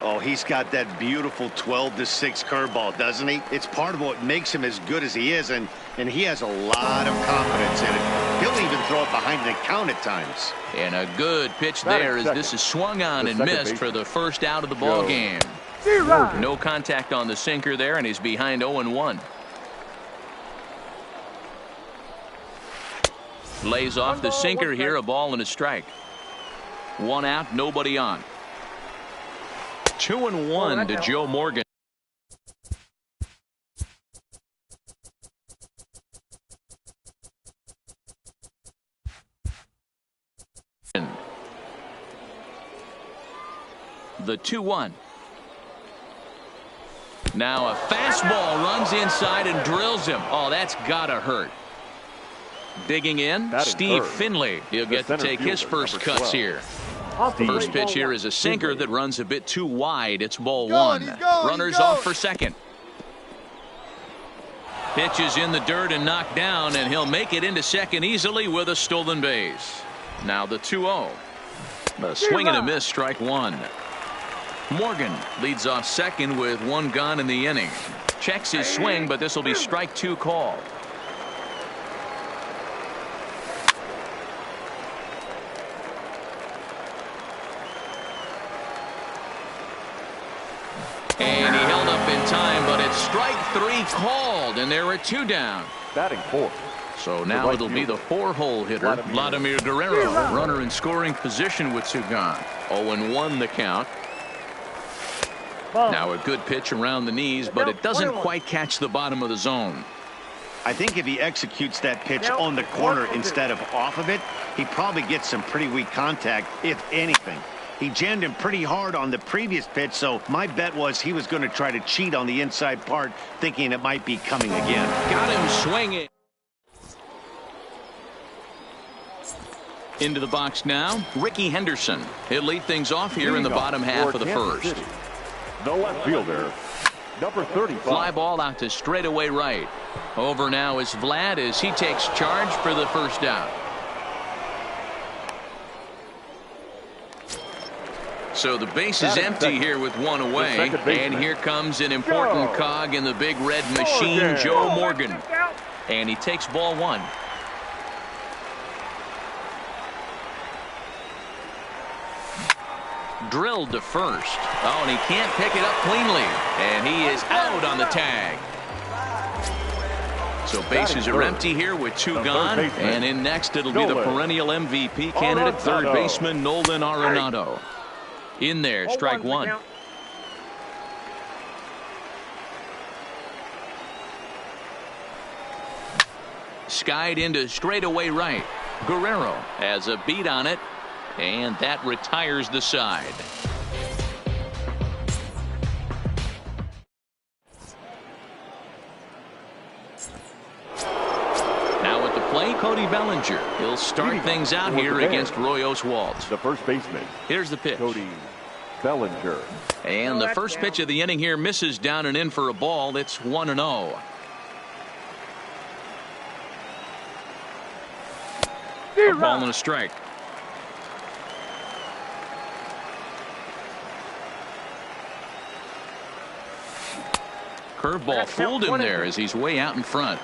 Oh, he's got that beautiful 12-6 curveball, doesn't he? It's part of what makes him as good as he is, and he has a lot of confidence in it. He'll even throw it behind the count at times. And a good pitch there as this is swung on and missed for the first out of the ball game. No contact on the sinker there, and he's behind 0-1. Lays off the sinker here, a ball and a strike. 1 out, nobody on. 2-1 to Joe Morgan. The 2-1. Now a fastball runs inside and drills him. Oh, that's gotta hurt. Digging in, Steve Finley. He'll get to take his first cuts here. First pitch here is a sinker that runs a bit too wide. It's ball 1. Runners off for second. Pitch is in the dirt and knocked down, and he'll make it into second easily with a stolen base. Now the 2-0. A swing and a miss, strike 1. Morgan leads off second with 1 gone in the inning. Checks his swing, but this will be strike 2 called. And he held up in time, but it's strike 3 called, and there are 2 down. Batting 4. So now it'll be the 4-hole hitter, Vladimir Guerrero. Runner in scoring position with 2 gone. 0-1 the count. Now a good pitch around the knees, but it doesn't quite catch the bottom of the zone. I think if he executes that pitch on the corner instead of off of it, he probably gets some pretty weak contact, if anything. He jammed him pretty hard on the previous pitch, so my bet was he was going to try to cheat on the inside part, thinking it might be coming again. Got him swinging. Into the box now, Ricky Henderson. He'll lead things off here in the bottom half of the first. The left fielder, number 35. Fly ball out to straightaway right. Over now is Vlad as he takes charge for the first out. So the base is empty here with 1 away, and here comes an important cog in the big red machine, Joe Morgan. And he takes ball 1. Drilled to first. Oh, and he can't pick it up cleanly. And he is out on the tag. So bases are empty here with 2 gone. And in next, it'll be the perennial MVP candidate, third baseman Nolan Arenado. In there, strike 1. Skied into straightaway right. Guerrero has a beat on it. And that retires the side. Now at the plate, Cody Bellinger. He'll start things out here against Roy Oswalt. The first baseman. Here's the pitch. Cody Bellinger. And the first pitch of the inning here misses down and in for a ball. It's 1-0. A ball and a strike. Curveball fooled him there as he's way out in front.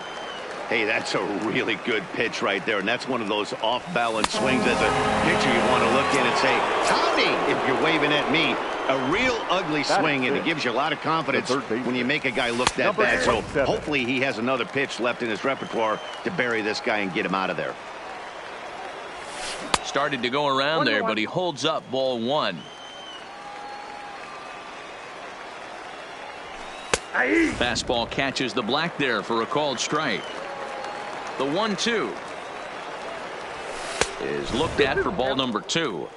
Hey, that's a really good pitch right there, and that's one of those off-balance swings as a pitcher you want to look in and say, Tommy, if you're waving at me. A real ugly swing, and it gives you a lot of confidence when you make a guy look that bad. So hopefully he has another pitch left in his repertoire to bury this guy and get him out of there. Started to go around there, but he holds up ball 1. Fastball catches the black there for a called strike. The 1-2 is looked at for ball number 2.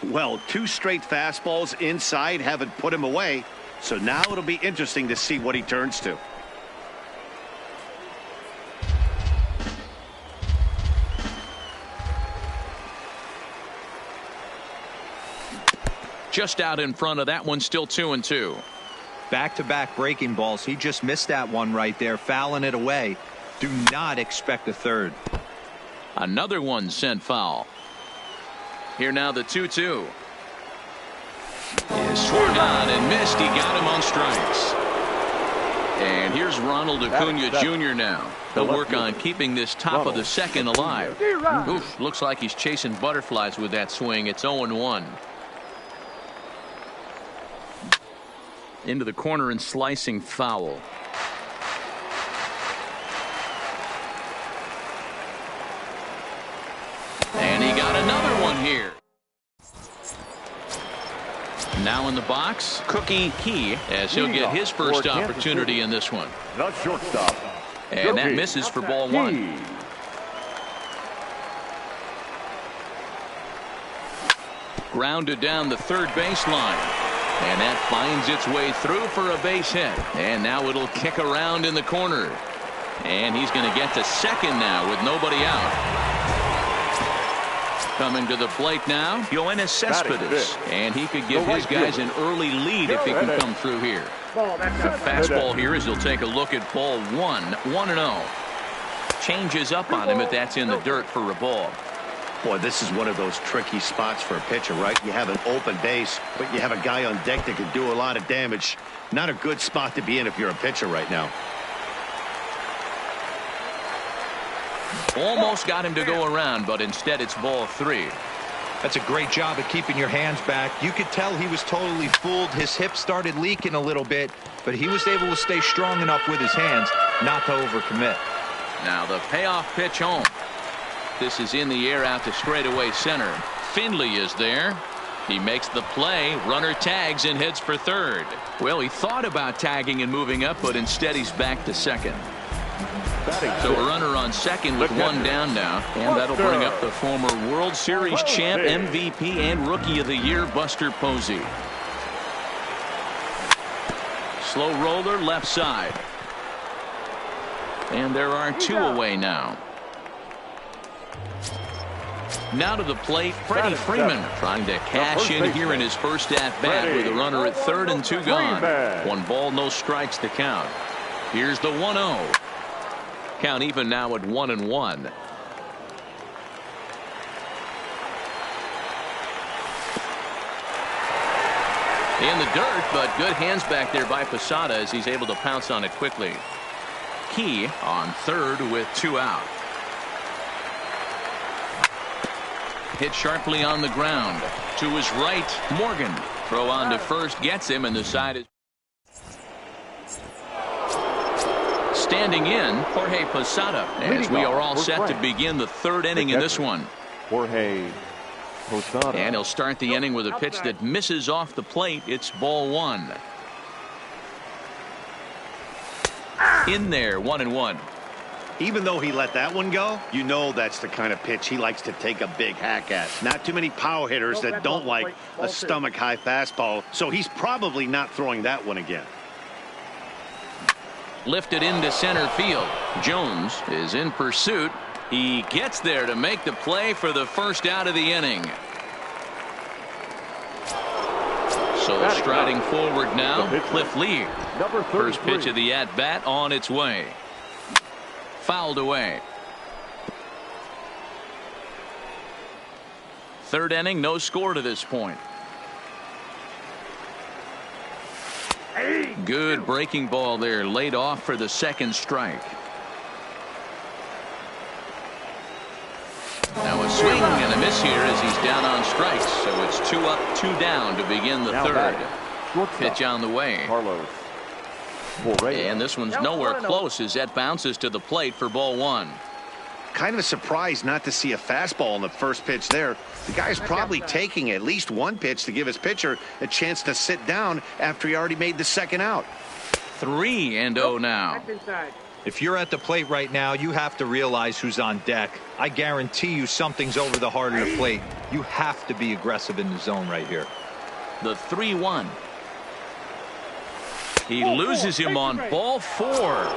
Well, 2 straight fastballs inside haven't put him away. So now it'll be interesting to see what he turns to. Just out in front of that one, still 2-2. Back-to-back breaking balls. He just missed that one right there, fouling it away. Do not expect a third. Another one sent foul. Here now the 2-2. Is Swung on and missed. He got him on strikes. And here's Ronald Acuna Jr. now. He'll work on keeping this top of the second alive. Oof, looks like he's chasing butterflies with that swing. It's 0-1. Into the corner and slicing foul. And he got another one here. Now in the box, Cookie Key, as he'll get his first opportunity in this one. The shortstop. And that misses for ball one. Grounded down the third baseline. And that finds its way through for a base hit. And now it'll kick around in the corner. And he's going to get to second now with nobody out. Coming to the plate now, Yoenis Cespedes. And he could give his guys an early lead if he can come through here. The fastball here as he'll take a look at ball one. 1-0. Changes up on him if that's in the dirt for a ball. Boy, this is one of those tricky spots for a pitcher, right? You have an open base, but you have a guy on deck that can do a lot of damage. Not a good spot to be in if you're a pitcher right now. Almost got him to go around, but instead it's ball three. That's a great job of keeping your hands back. You could tell he was totally fooled. His hip started leaking a little bit, but he was able to stay strong enough with his hands not to overcommit. Now the payoff pitch home. This is in the air out to straightaway center. Finley is there. He makes the play. Runner tags and heads for third. Well, he thought about tagging and moving up, but instead he's back to second. So a runner on second with one down now. And that'll bring up the former World Series champ, MVP, and Rookie of the Year, Buster Posey. Slow roller left side. And there are two away now. Now to the plate, Freddie Freeman trying to cash in here in his first at-bat with a runner at third and two gone. 1 ball, no strikes to count. Here's the 1-0. Count even now at 1-1. In the dirt, but good hands back there by Posada as he's able to pounce on it quickly. Key on third with 2 out. Hit sharply on the ground. To his right, Morgan. Throw on to first, gets him, and the side is standing in Jorge Posada as we are all set to begin the third inning in this one. Jorge Posada. And he'll start the inning with a pitch that misses off the plate. It's ball one. In there, 1-1. Even though he let that one go, you know that's the kind of pitch he likes to take a big hack at. Not too many power hitters that don't like a stomach-high fastball, so he's probably not throwing that one again. Lifted into center field. Jones is in pursuit. He gets there to make the play for the first out of the inning. So striding forward now, Cliff Lee. First pitch of the at-bat on its way. Fouled away. Third inning, no score to this point. Good breaking ball there, laid off for the second strike. Now a swing and a miss here as he's down on strikes. So it's 2 up, 2 down to begin the third. Pitch on the way. And this one's nowhere close as that bounces to the plate for ball one. Kind of surprised not to see a fastball on the first pitch there. The guy's probably taking at least one pitch to give his pitcher a chance to sit down after he already made the second out. 3-0 now. If you're at the plate right now, you have to realize who's on deck. I guarantee you something's over the heart of the plate. You have to be aggressive in the zone right here. The 3-1. He loses him on ball 4.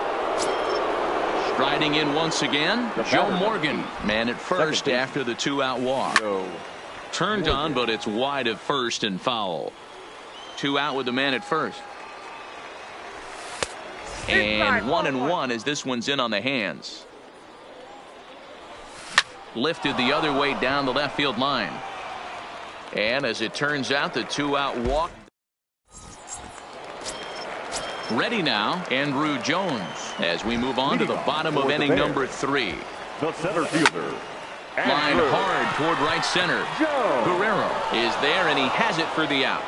Striding in once again, Joe Morgan. Man at first after the 2-out walk. Turned on, but it's wide of first and foul. 2 out with the man at first. And 1-1 as this one's in on the hands. Lifted the other way down the left field line. And as it turns out, the 2-out walk Ready now, Andrew Jones, as we move on to the bottom of inning number 3. The center fielder, Line Andrew hard toward right center. Jones. Guerrero is there, and he has it for the out.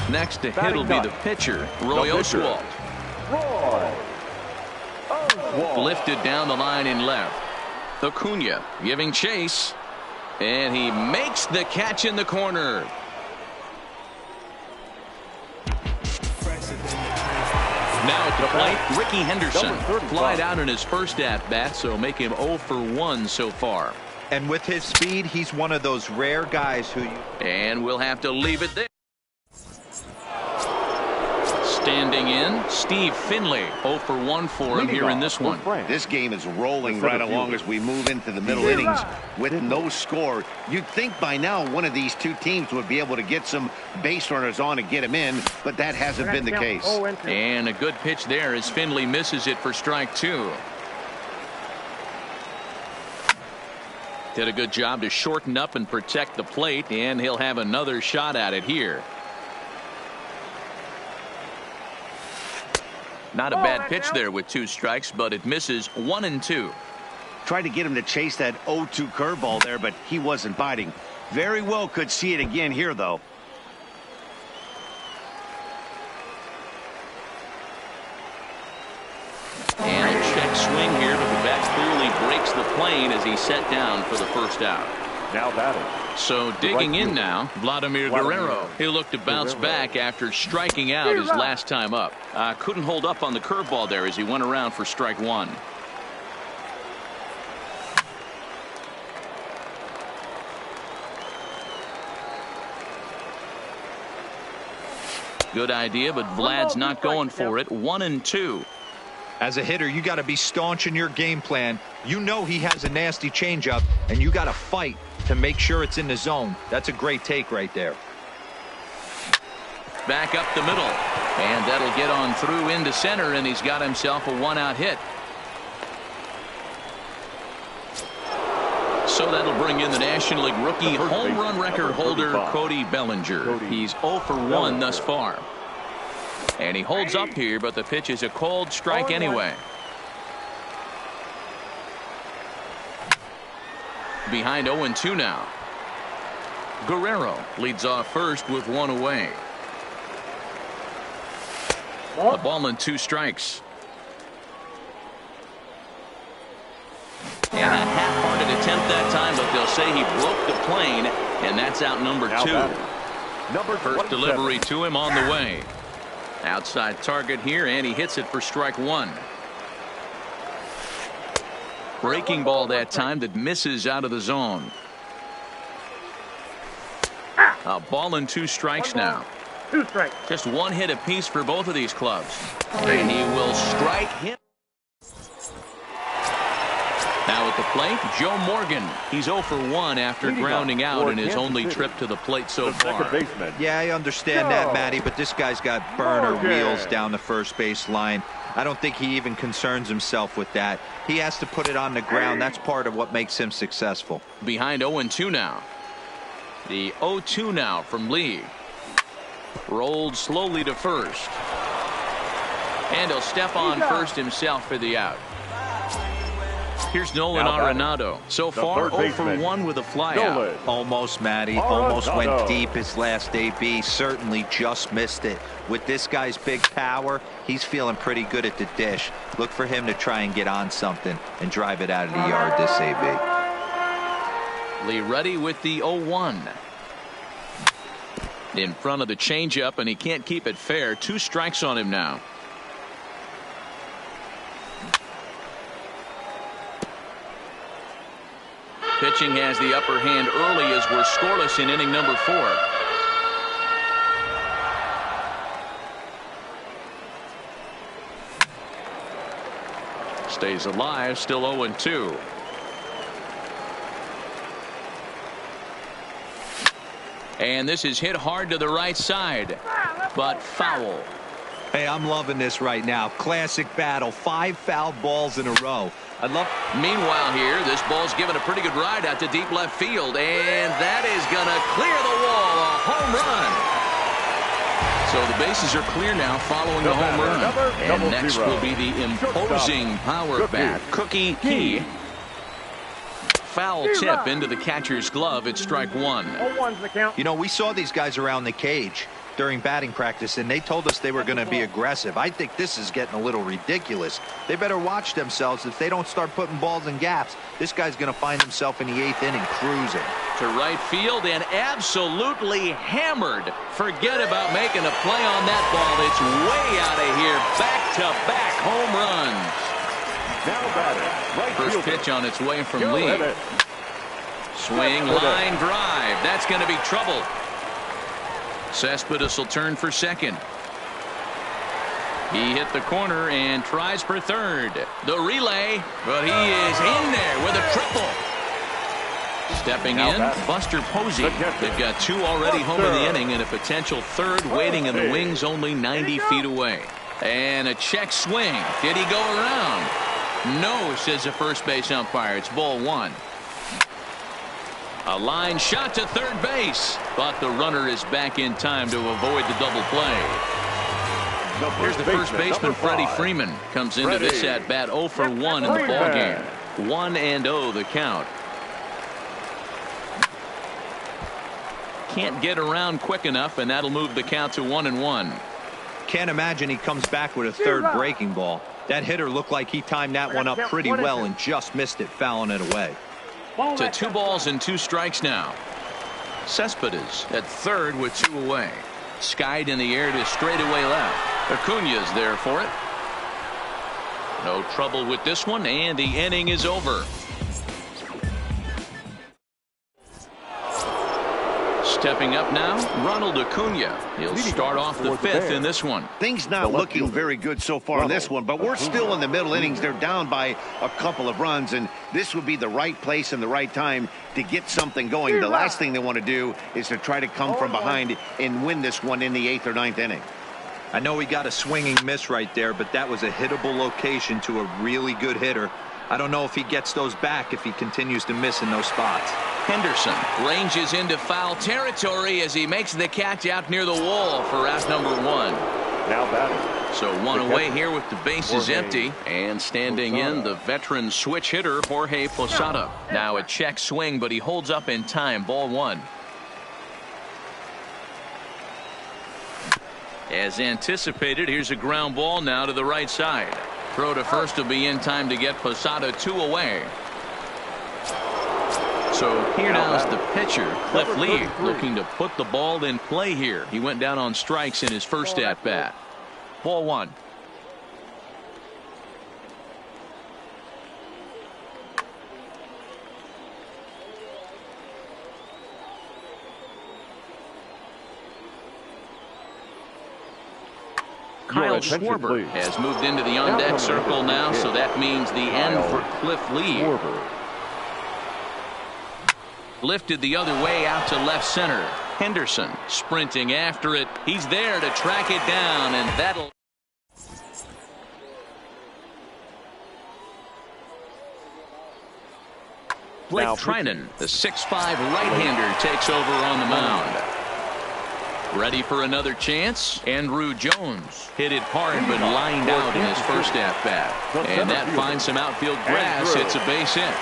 Next to hit will be the pitcher, Roy Oswalt. Roy Oswalt. Lifted down the line in left. Acuna giving chase, and he makes the catch in the corner. Now at the plate, Ricky Henderson flied out in his first at-bat, so make him 0 for 1 so far. And with his speed, he's one of those rare guys who... And we'll have to leave it there. Standing in, Steve Finley, 0 for 1 for him here in this one. This game is rolling right along as we move into the middle innings with no score. You'd think by now one of these two teams would be able to get some base runners on and get them in, but that hasn't been the case. And a good pitch there as Finley misses it for strike 2. Did a good job to shorten up and protect the plate, and he'll have another shot at it here. Not a bad pitch there with 2 strikes, but it misses 1 and 2. Tried to get him to chase that 0-2 curveball there, but he wasn't biting. Very well could see it again here, though. And a check swing here, but the bat clearly breaks the plane as he set down for the first out. Now batting. So digging in now, Vladimir Guerrero. He'll look to bounce back after striking out his last time up. Couldn't hold up on the curveball there as he went around for strike 1. Good idea, but Vlad's not going for it. 1 and 2. As a hitter, you got to be staunch in your game plan. You know he has a nasty changeup, and you got to fight to make sure it's in the zone. That's a great take right there. Back up the middle, and that'll get on through into center, and he's got himself a 1-out hit. So that'll bring in the National League rookie home run record holder Cody Bellinger. He's 0 for 1 thus far. And he holds up here, but the pitch is a cold strike anyway. Behind 0-2 now. Guerrero leads off first with 1 away. A ball and 2 strikes. And a half-hearted attempt that time, but they'll say he broke the plane, and that's out number 2. First delivery to him on the way. Outside target here, and he hits it for strike 1. Breaking ball that time that misses out of the zone. A ball and 2 strikes now. 2 strikes. Just 1 hit apiece for both of these clubs. And he will strike him. Now at the plate, Joe Morgan. He's 0 for 1 after grounding out in his only trip to the plate so far. Yeah, I understand that, Matty, but this guy's got burner wheels down the first base line. I don't think he even concerns himself with that. He has to put it on the ground. That's part of what makes him successful. Behind 0-2 now. The 0-2 now from Lee. Rolled slowly to first. And he'll step on first himself for the out. Here's Nolan Arenado. So far, 0 for 1 with a flyout. Almost, Matty. Almost went deep his last AB. Certainly just missed it. With this guy's big power, he's feeling pretty good at the dish. Look for him to try and get on something and drive it out of the yard this AB. Lee ready with the 0-1. In front of the changeup, and he can't keep it fair. 2 strikes on him now. Pitching has the upper hand early as we're scoreless in inning number 4. Stays alive, still 0-2. And this is hit hard to the right side, but foul. Hey, I'm loving this right now. Classic battle. 5 foul balls in a row. Meanwhile here, this ball's given a pretty good ride out to deep left field, and that is going to clear the wall home run. So the bases are clear now following the home run. And next will be the imposing power bat, Cookie Key. Foul tip into the catcher's glove. It's strike one. You know, we saw these guys around the cage during batting practice, and they told us they were going to be aggressive. I think this is getting a little ridiculous. They better watch themselves. If they don't start putting balls in gaps, this guy's going to find himself in the 8th inning cruising. To right field and absolutely hammered. Forget about making a play on that ball. It's way out of here. Back-to-back home runs. Now batting, right First fielder. pitch on its way from Go Lee. ahead. Swing, line drive. That's going to be trouble. Cespedes will turn for second. He hit the corner and tries for third. The relay, but he is in there with a triple. Stepping in, Buster Posey. They've got 2 already home in the inning and a potential third waiting in the wings only 90 feet away. And a check swing. Did he go around? No, says the first base umpire. It's ball 1. A line shot to third base, but the runner is back in time to avoid the double play. Here's the first baseman, Freddie Freeman. Comes into this at bat 0 for 1 in the ballgame. 1-0 the count. Can't get around quick enough, and that'll move the count to 1-1. Can't imagine he comes back with a third breaking ball. That hitter looked like he timed that one up pretty well and just missed it, fouling it away. To 2 balls and 2 strikes now. Cespedes at third with 2 away. Skied in the air to straightaway left. Acuna's there for it. No trouble with this one, and the inning is over. Stepping up now, Ronald Acuna. He'll start off the 5th in this one. Things not looking very good so far in this one, but we're still in the middle innings. They're down by a couple of runs, and this would be the right place and the right time to get something going. The last thing they want to do is to try to come from behind and win this one in the 8th or 9th inning. I know he got a swinging miss right there, but that was a hittable location to a really good hitter. I don't know if he gets those back if he continues to miss in those spots. Henderson ranges into foul territory as he makes the catch out near the wall for out number 1. Now batting. So 1 away here with the bases empty, and standing in the veteran switch hitter Jorge Posada. Now a check swing, but he holds up in time. Ball 1. As anticipated, here's a ground ball now to the right side. Throw to first will be in time to get Posada 2 away. So here now is the pitcher, Cliff Lee, looking to put the ball in play here. He went down on strikes in his first at bat. Ball 1. Kyle Schwarber has moved into the on-deck circle now, so that means the end for Cliff Lee. Lifted the other way out to left center. Henderson sprinting after it. He's there to track it down, and that'll... Blake Trinan, the 6'5" right-hander, takes over on the mound. Ready for another chance. Andrew Jones hit it hard but lined out in his first at-bat. And that finds some outfield grass. It's a base hit.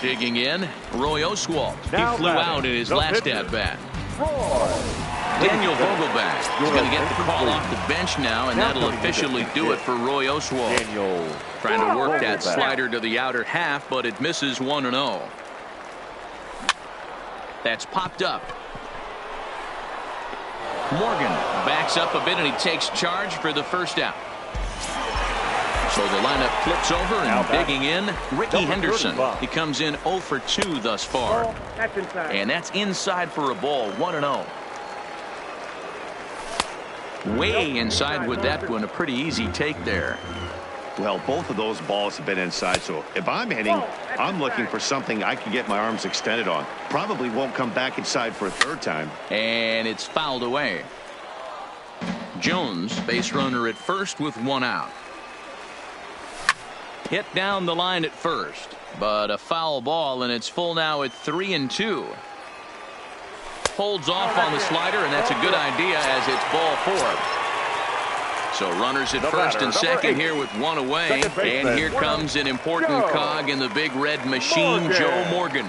Digging in, Roy Oswalt. He flew out in his last at-bat. Daniel Vogelbach is going to get the call off the bench now, and that'll officially do it for Roy Oswalt. Trying to work that slider to the outer half, but it misses 1-0. That's popped up. Morgan backs up a bit, and he takes charge for the first out. So the lineup flips over, and digging in, Ricky Henderson. He comes in 0 for 2 thus far. And that's inside for a ball, 1-0. Way inside with that one, a pretty easy take there. Well, both of those balls have been inside, so if I'm hitting, I'm looking for something I can get my arms extended on. Probably won't come back inside for a third time. And it's fouled away. Jones, base runner at first with 1 out. Hit down the line at first, but a foul ball, and it's full now at 3-2. Holds off on the slider, and that's a good idea as it's ball 4. So runners at first and second here with one away, and here comes an important cog in the big red machine, Joe Morgan.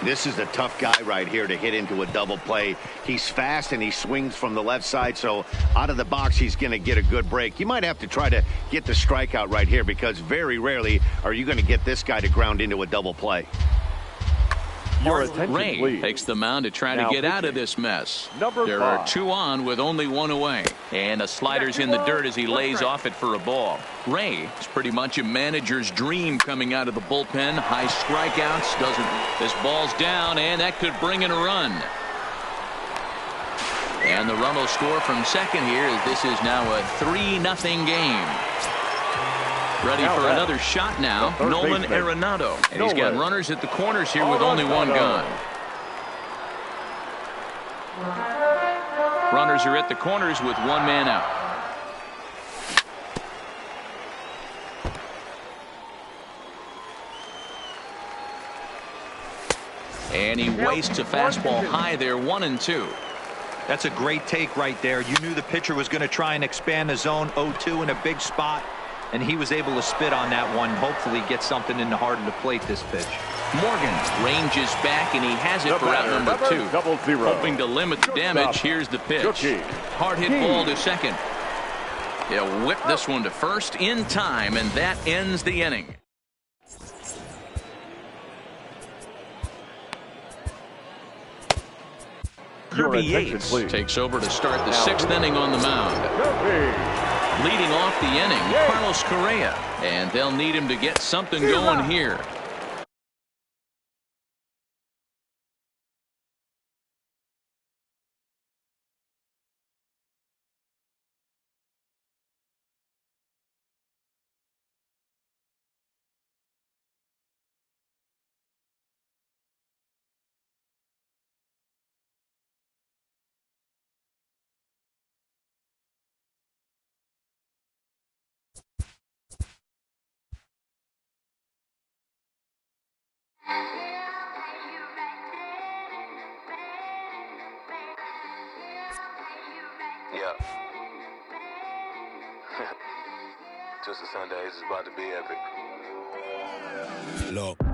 This is the tough guy right here to hit into a double play. He's fast and he swings from the left side, so out of the box he's going to get a good break. You might have to try to get the strikeout right here because very rarely are you going to get this guy to ground into a double play. Ray takes the mound to try to get out of this mess. There are 2 on with only 1 away. And a slider's in the dirt as he lays off it for a ball. Ray is pretty much a manager's dream coming out of the bullpen. High strikeouts. This ball's down, and that could bring in a run. And the run will score from second here as this is now a 3-0 game. Ready for another shot now, Nolan Arenado. And he's got runners at the corners here with only 1 gone. Runners are at the corners with 1 man out. And he wastes a fastball high there, 1-2. That's a great take right there. You knew the pitcher was going to try and expand the zone. 0-2 in a big spot. And he was able to spit on that one. Hopefully get something in the heart of the plate this pitch. Morgan ranges back, and he has it for out number 2. Hoping to limit the damage. Here's the pitch. Hard hit ball to second. He'll whip this one to first in time, and that ends the inning. Kirby Yates takes over to start the 6th inning on the mound. Leading off the inning, Carlos Correa, and they'll need him to get something going here. Yeah. Just a Sunday. This is about to be epic. Look.